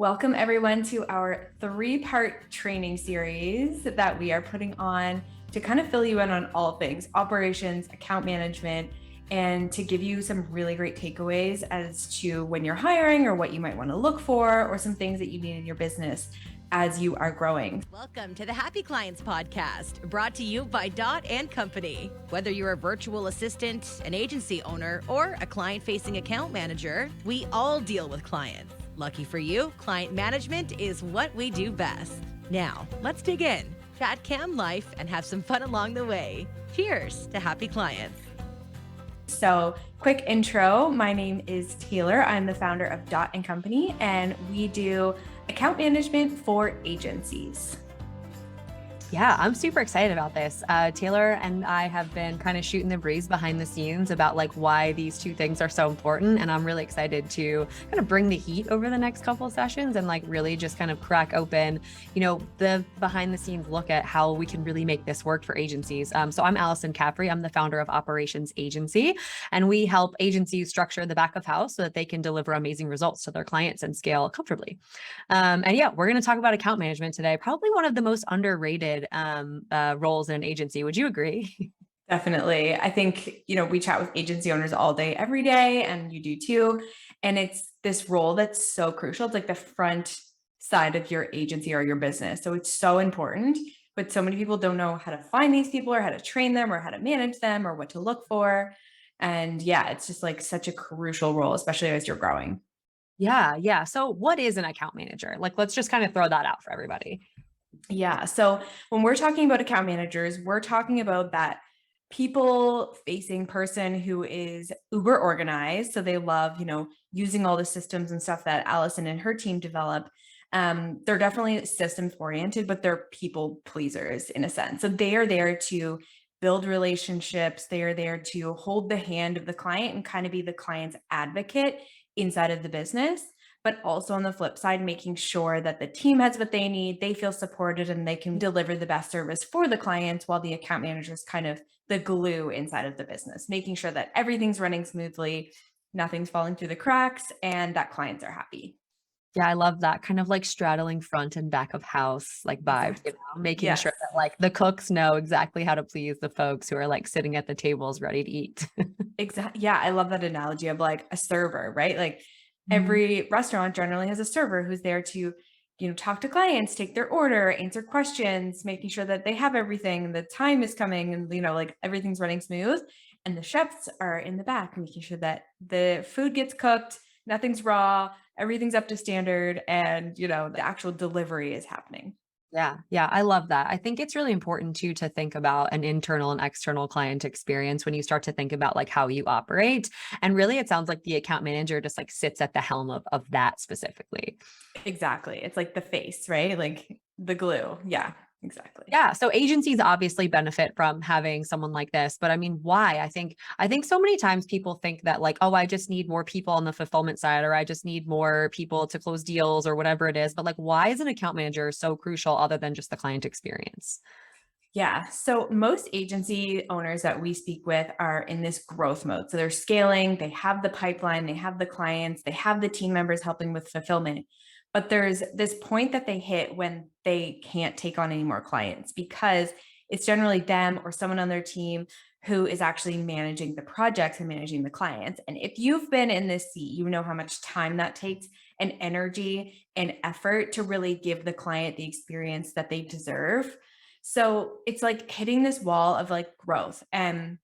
Welcome everyone to our 3-part training series that we are putting on to kind of fill you in on all things operations, account management, and to give you some really great takeaways as to when you're hiring or what you might want to look for or some things that you need in your business as you are growing. Welcome to the Happy Clients Podcast, brought to you by Dot & Company. Whether you're a virtual assistant, an agency owner, or a client-facing account manager, we all deal with clients. Lucky for you, client management is what we do best. Now, let's dig in, chat cam life, and have some fun along the way. Cheers to happy clients. So, quick intro. My name is Taylor. I'm the founder of Dot & Company, and we do account management for agencies. Yeah, I'm super excited about this. Taylor and I have been kind of shooting the breeze behind the scenes about like why these two things are so important. And I'm really excited to kind of bring the heat over the next couple of sessions and like really just kind of crack open, the behind the scenes look at how we can really make this work for agencies. So I'm Allison Caffrey. I'm the founder of Operations Agency, and we help agencies structure the back of house so that they can deliver amazing results to their clients and scale comfortably. And yeah, we're going to talk about account management today, probably one of the most underrated roles in an agency. Would you agree? Definitely. I think, we chat with agency owners all day, every day, and you do too. And it's this role that's so crucial. It's like the front side of your agency or your business. So it's so important, but so many people don't know how to find these people or how to train them or how to manage them or what to look for. And yeah, it's just like such a crucial role, especially as you're growing. Yeah. So what is an account manager? Like, let's just kind of throw that out for everybody. Yeah. So when we're talking about account managers, we're talking about that people facing person who is uber organized. So they love, using all the systems and stuff that Allison and her team develop. They're definitely systems oriented, but they're people pleasers in a sense. So they are there to build relationships. They are there to hold the hand of the client and kind of be the client's advocate inside of the business, but also on the flip side, making sure that the team has what they need, they feel supported, and they can deliver the best service for the clients, while the account manager is kind of the glue inside of the business, making sure that everything's running smoothly, nothing's falling through the cracks, and that clients are happy. Yeah, I love that kind of like straddling front and back of house, like vibes, making sure that like the cooks know exactly how to please the folks who are like sitting at the tables ready to eat. Exactly. Yeah, I love that analogy of like a server, right? Like every restaurant generally has a server who's there to, talk to clients, take their order, answer questions, making sure that they have everything, the time is coming, and like everything's running smooth. And the chefs are in the back, making sure that the food gets cooked, nothing's raw, everything's up to standard, and the actual delivery is happening. Yeah, I love that. I think it's really important too to think about an internal and external client experience when you start to think about like how you operate. And really, it sounds like the account manager just like sits at the helm of that specifically. Exactly. It's like the face, right? Like the glue. Yeah, exactly. Yeah. So agencies obviously benefit from having someone like this, but I mean, why? I think so many times people think that like, oh, I just need more people on the fulfillment side, or I just need more people to close deals or whatever it is. But like, why is an account manager so crucial other than just the client experience? Yeah. So most agency owners that we speak with are in this growth mode. So they're scaling, they have the pipeline, they have the clients, they have the team members helping with fulfillment. But there's this point that they hit when they can't take on any more clients because it's generally them or someone on their team who is actually managing the projects and managing the clients. And if you've been in this seat, you know how much time that takes and energy and effort to really give the client the experience that they deserve. So it's like hitting this wall of like growth, and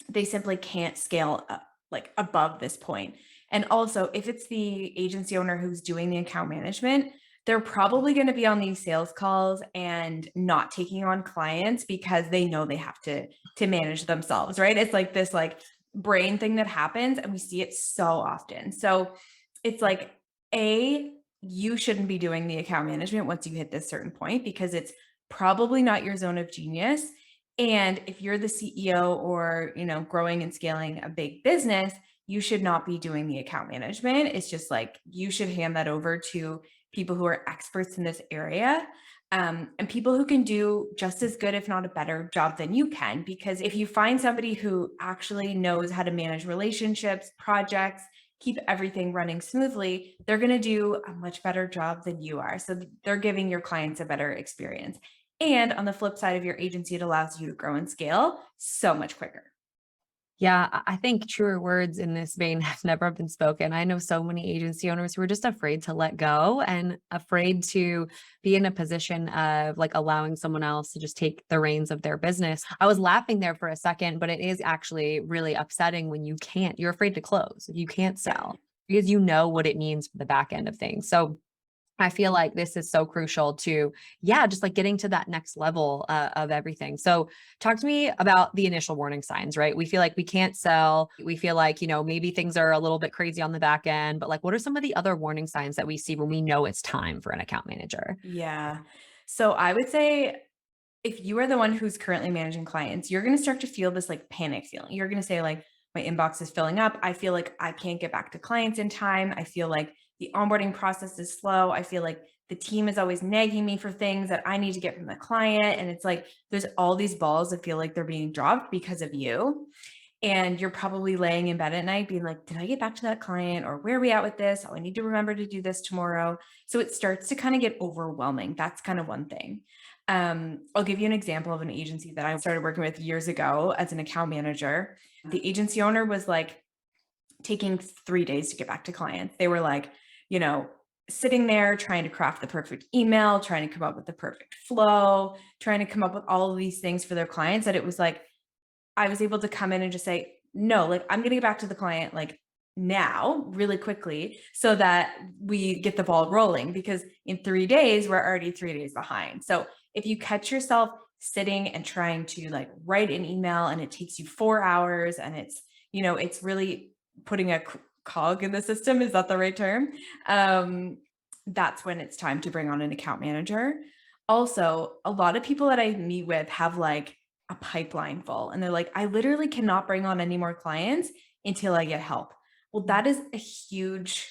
they simply can't scale up like above this point. And also, if it's the agency owner who's doing the account management, they're probably going to be on these sales calls and not taking on clients because they know they have to manage themselves, right? It's like this like brain thing that happens, and we see it so often. So it's like you shouldn't be doing the account management once you hit this certain point because it's probably not your zone of genius. And if you're the CEO or, growing and scaling a big business, you should not be doing the account management. It's just like you should hand that over to people who are experts in this area, and people who can do just as good, if not a better job than you can. Because if you find somebody who actually knows how to manage relationships, projects, keep everything running smoothly, they're going to do a much better job than you are. So they're giving your clients a better experience. And on the flip side of your agency, it allows you to grow and scale so much quicker. Yeah, I think truer words in this vein have never been spoken. I know so many agency owners who are just afraid to let go and afraid to be in a position of like allowing someone else to just take the reins of their business. I was laughing there for a second, but it is actually really upsetting when you're afraid to close, you can't Yeah. sell because you know what it means for the back end of things. So I feel like this is so crucial to, yeah, just like getting to that next level of everything. So, talk to me about the initial warning signs, right? We feel like we can't sell. We feel like, maybe things are a little bit crazy on the back end, but like, what are some of the other warning signs that we see when we know it's time for an account manager? Yeah. So I would say if you are the one who's currently managing clients, you're going to start to feel this like panic feeling. You're going to say like, my inbox is filling up. I feel like I can't get back to clients in time. I feel like the onboarding process is slow. I feel like the team is always nagging me for things that I need to get from the client. And it's like, there's all these balls that feel like they're being dropped because of you. And you're probably laying in bed at night being like, did I get back to that client or where are we at with this? Oh, I need to remember to do this tomorrow. So it starts to kind of get overwhelming. That's kind of one thing. I'll give you an example of an agency that I started working with years ago as an account manager. The agency owner was like taking 3 days to get back to clients. They were like, you know, sitting there trying to craft the perfect email, trying to come up with the perfect flow, trying to come up with all of these things for their clients that it was like, I was able to come in and just say, no, like I'm going to get back to the client like now really quickly so that we get the ball rolling because in 3 days, we're already 3 days behind. So if you catch yourself sitting and trying to like write an email and it takes you 4 hours and it's really putting a cog in the system, is that the right term? Um, that's when it's time to bring on an account manager. Also, a lot of people that I meet with have like a pipeline full and they're like, I literally cannot bring on any more clients until I get help. Well, that is a huge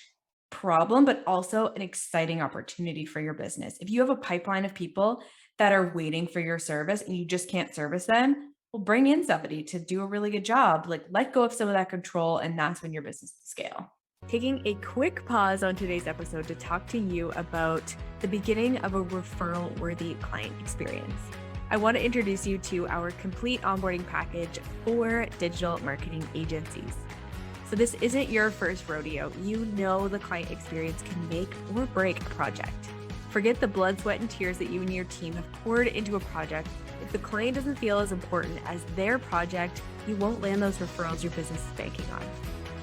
problem, but also an exciting opportunity for your business. If you have a pipeline of people that are waiting for your service and you just can't service them, well, bring in somebody to do a really good job. Like let go of some of that control, and that's when your business will scale. Taking a quick pause on today's episode to talk to you about the beginning of a referral worthy client experience. I want to introduce you to our complete onboarding package for digital marketing agencies. So this isn't your first rodeo. You know the client experience can make or break a project. Forget the blood, sweat, and tears that you and your team have poured into a project. If the client doesn't feel as important as their project, you won't land those referrals your business is banking on.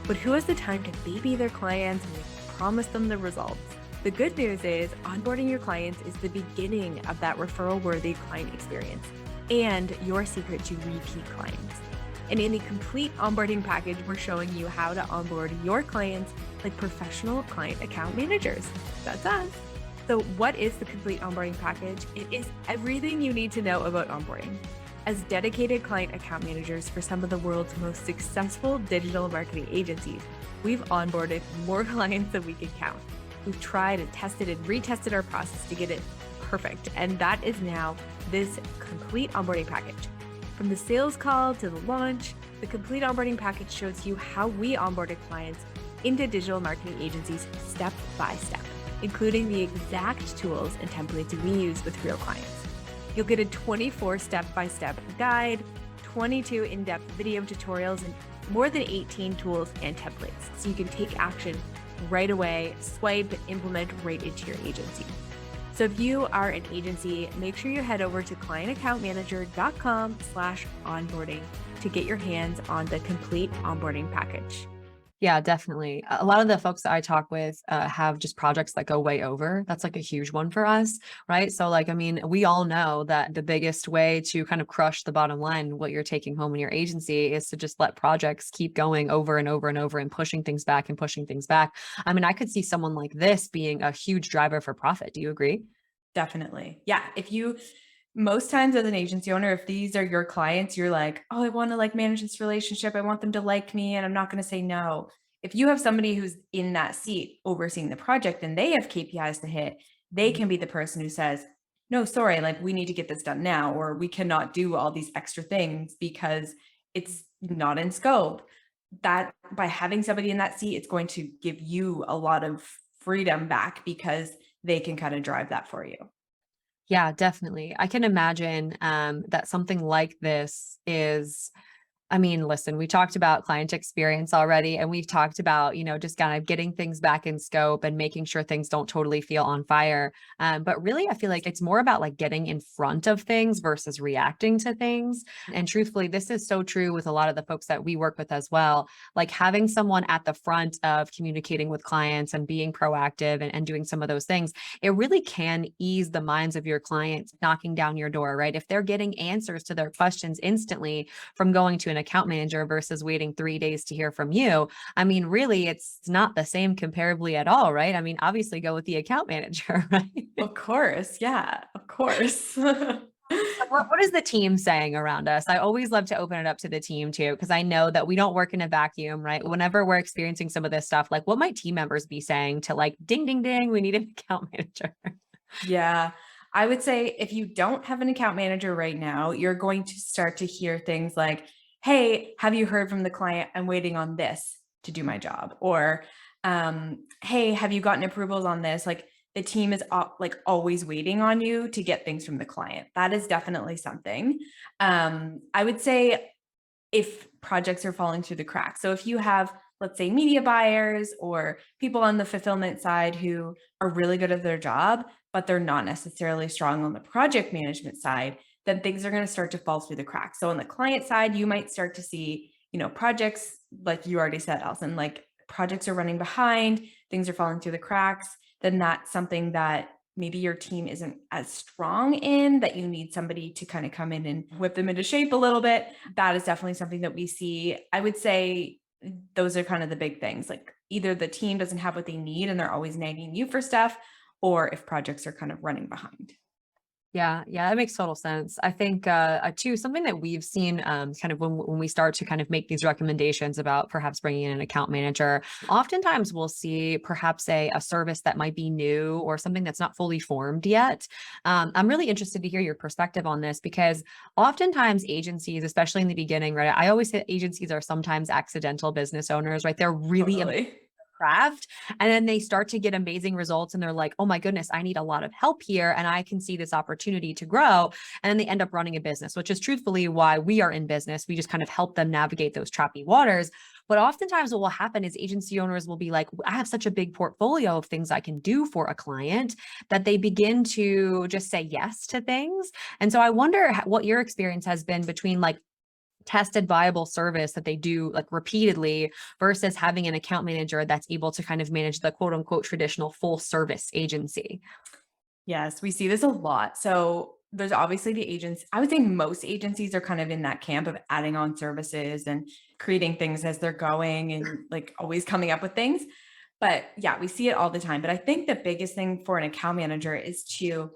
But who has the time to baby their clients and promise them the results? The good news is onboarding your clients is the beginning of that referral-worthy client experience and your secret to repeat clients. And in the complete onboarding package, we're showing you how to onboard your clients like professional client account managers. That's us. So what is the complete onboarding package? It is everything you need to know about onboarding. As dedicated client account managers for some of the world's most successful digital marketing agencies, we've onboarded more clients than we can count. We've tried and tested and retested our process to get it perfect. And that is now this complete onboarding package. From the sales call to the launch, the complete onboarding package shows you how we onboarded clients into digital marketing agencies step by step, including the exact tools and templates we use with real clients. You'll get a 24 step-by-step guide, 22 in-depth video tutorials, and more than 18 tools and templates, so you can take action right away, swipe, and implement right into your agency. So if you are an agency, make sure you head over to clientaccountmanager.com/onboarding to get your hands on the complete onboarding package. Yeah, definitely. A lot of the folks that I talk with have just projects that go way over. That's like a huge one for us, right? So, like, I mean, we all know that the biggest way to kind of crush the bottom line, what you're taking home in your agency, is to just let projects keep going over and over and over and pushing things back and pushing things back. I mean, I could see someone like this being a huge driver for profit. Do you agree? Definitely. Yeah. Most times as an agency owner, if these are your clients, you're like, oh, I want to like manage this relationship. I want them to like me and I'm not going to say no. If you have somebody who's in that seat overseeing the project and they have KPIs to hit, they can be the person who says, no, sorry, like we need to get this done now, or we cannot do all these extra things because it's not in scope. that by having somebody in that seat, it's going to give you a lot of freedom back because they can kind of drive that for you. Yeah, definitely. I can imagine that something like this is, I mean, listen, we talked about client experience already, and we've talked about, just kind of getting things back in scope and making sure things don't totally feel on fire. But really, I feel like it's more about like getting in front of things versus reacting to things. And truthfully, this is so true with a lot of the folks that we work with as well. Like having someone at the front of communicating with clients and being proactive and doing some of those things, it really can ease the minds of your clients knocking down your door, right? If they're getting answers to their questions instantly from going to an account manager versus waiting 3 days to hear from you. I mean, really, it's not the same comparably at all, right? I mean, obviously go with the account manager, right? Of course. Yeah, of course. What is the team saying around us? I always love to open it up to the team too, because I know that we don't work in a vacuum, right? Whenever we're experiencing some of this stuff, like what might team members be saying to like, ding, ding, ding, we need an account manager? Yeah. I would say if you don't have an account manager right now, you're going to start to hear things like, hey, have you heard from the client? I'm waiting on this to do my job. Or, hey, have you gotten approvals on this? Like the team is like always waiting on you to get things from the client. That is definitely something. I would say if projects are falling through the cracks. So if you have, let's say, media buyers or people on the fulfillment side who are really good at their job, but they're not necessarily strong on the project management side, then things are going to start to fall through the cracks. So on the client side, you might start to see, projects, like you already said, Allison, like projects are running behind, things are falling through the cracks. Then that's something that maybe your team isn't as strong in, that you need somebody to kind of come in and whip them into shape a little bit. That is definitely something that we see. I would say those are kind of the big things. Like either the team doesn't have what they need and they're always nagging you for stuff, or if projects are kind of running behind. Yeah, yeah, that makes total sense. I think too, something that we've seen kind of when we start to kind of make these recommendations about perhaps bringing in an account manager, oftentimes we'll see perhaps a service that might be new or something that's not fully formed yet. I'm really interested to hear your perspective on this because oftentimes agencies, especially in the beginning, right? I always say agencies are sometimes accidental business owners, right? They're really Totally. craft. And then they start to get amazing results and they're like, oh my goodness, I need a lot of help here. And I can see this opportunity to grow. And then they end up running a business, which is truthfully why we are in business. We just kind of help them navigate those choppy waters. But oftentimes what will happen is agency owners will be like, I have such a big portfolio of things I can do for a client that they begin to just say yes to things. And so I wonder what your experience has been between like tested viable service that they do like repeatedly versus having an account manager that's able to kind of manage the quote unquote traditional full service agency. Yes, we see this a lot. So there's obviously the agents. I would say most agencies are kind of in that camp of adding on services and creating things as they're going and like always coming up with things. But yeah, we see it all the time. But I think the biggest thing for an account manager is to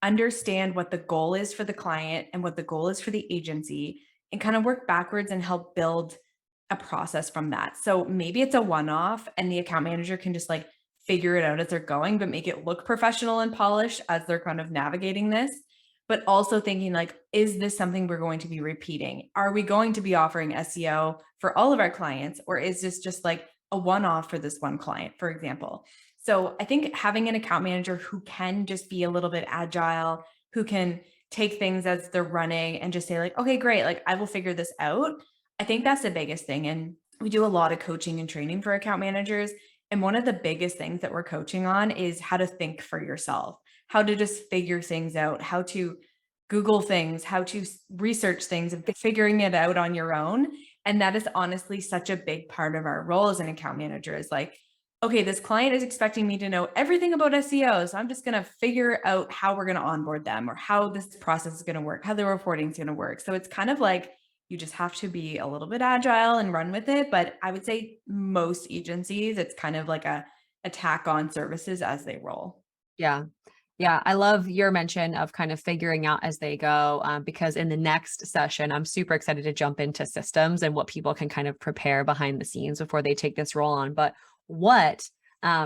understand what the goal is for the client and what the goal is for the agency and kind of work backwards and help build a process from that. So maybe it's a one-off and the account manager can just like figure it out as they're going, but make it look professional and polished as they're kind of navigating this. But also thinking like, is this something we're going to be repeating? Are we going to be offering SEO for all of our clients? Or is this just like a one-off for this one client, for example? So I think having an account manager who can just be a little bit agile, who can take things as they're running and just say like, okay, great, like I will figure this out. I think that's the biggest thing. And we do a lot of coaching and training for account managers. And one of the biggest things that we're coaching on is how to think for yourself, how to just figure things out, how to Google things, how to research things and figuring it out on your own. And that is honestly such a big part of our role as an account manager is like, okay, this client is expecting me to know everything about SEO. So I'm just going to figure out how we're going to onboard them or how this process is going to work, how the reporting is going to work. So it's kind of like you just have to be a little bit agile and run with it. But I would say most agencies, it's kind of like a attack on services as they roll. Yeah. Yeah, I love your mention of kind of figuring out as they go, because in the next session, I'm super excited to jump into systems and what people can kind of prepare behind the scenes before they take this role on. But what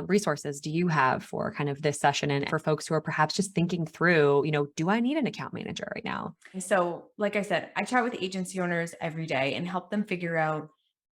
resources do you have for kind of this session and for folks who are perhaps just thinking through, do I need an account manager right now? So, like I said, I chat with agency owners every day and help them figure out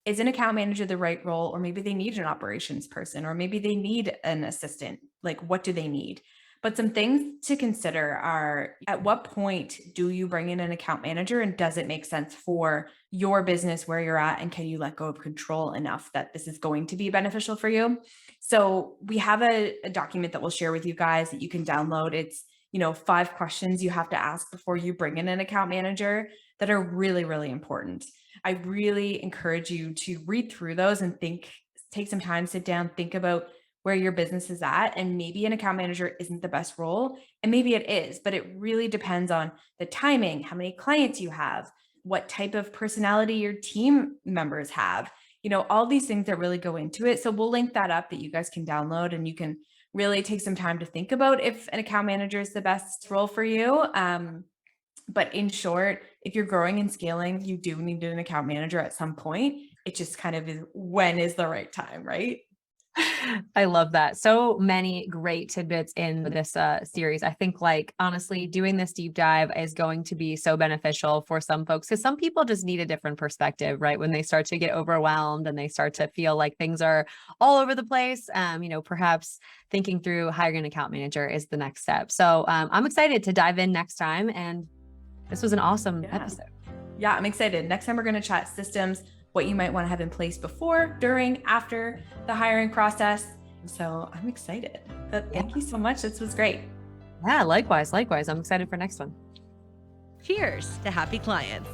is an account manager the right role? Or maybe they need an operations person, or maybe they need an assistant. Like, what do they need? But some things to consider are, at what point do you bring in an account manager, and does it make sense for your business where you're at? And can you let go of control enough that this is going to be beneficial for you? So we have a document that we'll share with you guys that you can download. It's, 5 questions you have to ask before you bring in an account manager that are really, really important. I really encourage you to read through those and take some time, sit down, think about where your business is at. And maybe an account manager isn't the best role, and maybe it is, but it really depends on the timing, how many clients you have, what type of personality your team members have, all these things that really go into it. So we'll link that up that you guys can download, and you can really take some time to think about if an account manager is the best role for you. But in short, if you're growing and scaling, you do need an account manager at some point. It just kind of is, when is the right time, right? I love that. So many great tidbits in this series. I think, like, honestly, doing this deep dive is going to be so beneficial for some folks, because some people just need a different perspective, right? When they start to get overwhelmed and they start to feel like things are all over the place, perhaps thinking through hiring an account manager is the next step. So I'm excited to dive in next time. And this was an awesome episode. Yeah, I'm excited. Next time we're going to chat systems, what you might want to have in place before, during, after the hiring process. So I'm excited. But thank you so much. This was great. Yeah, likewise. I'm excited for next one. Cheers to happy clients.